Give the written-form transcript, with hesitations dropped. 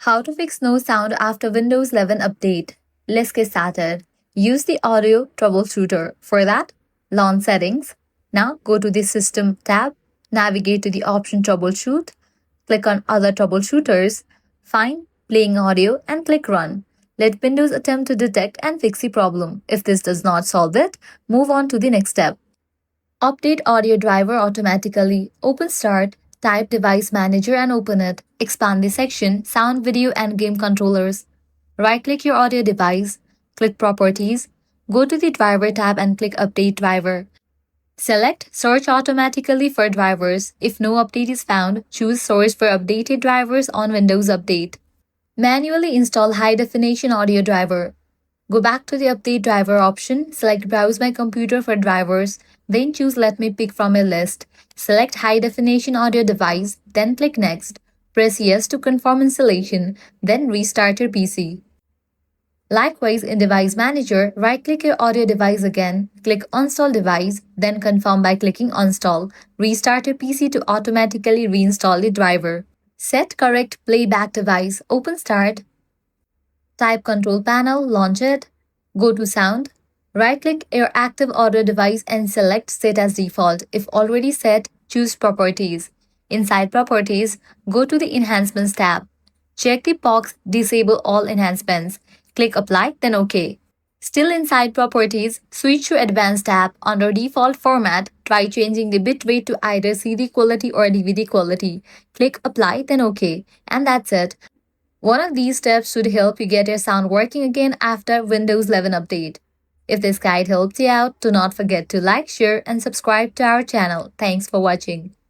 How to fix no sound after Windows 11 update. Let's get started. Use the audio troubleshooter. For that, launch settings. Now go to the system tab, navigate to the option troubleshoot, click on other troubleshooters, find playing audio and click run. Let Windows attempt to detect and fix the problem. If this does not solve it, move on to the next step. Update audio driver automatically. Open Start, type Device Manager and open it. Expand the section Sound, Video and Game Controllers. Right-click your audio device, click Properties, go to the Driver tab and click Update Driver. Select Search automatically for drivers. If no update is found, choose Source for updated drivers on Windows Update. Manually install High Definition Audio Driver. Go back to the Update Driver option, select Browse My Computer for drivers, then choose Let me pick from a list. Select High Definition Audio Device, then click Next. Press Yes to confirm installation, then restart your PC. Likewise, in Device Manager, right-click your audio device again, click Uninstall Device, then confirm by clicking Uninstall. Restart your PC to automatically reinstall the driver. Set correct playback device. Open Start. Type Control Panel, launch it. Go to Sound. Right-click your active audio device and select Set as Default. If already set, choose Properties. Inside Properties, go to the Enhancements tab. Check the box Disable All Enhancements. Click Apply, then OK. Still inside Properties, switch to Advanced tab. Under Default Format, try changing the bitrate to either CD quality or DVD quality. Click Apply, then OK. And that's it. One of these steps should help you get your sound working again after Windows 11 update. If this guide helped you out, do not forget to like, share, and subscribe to our channel. Thanks for watching.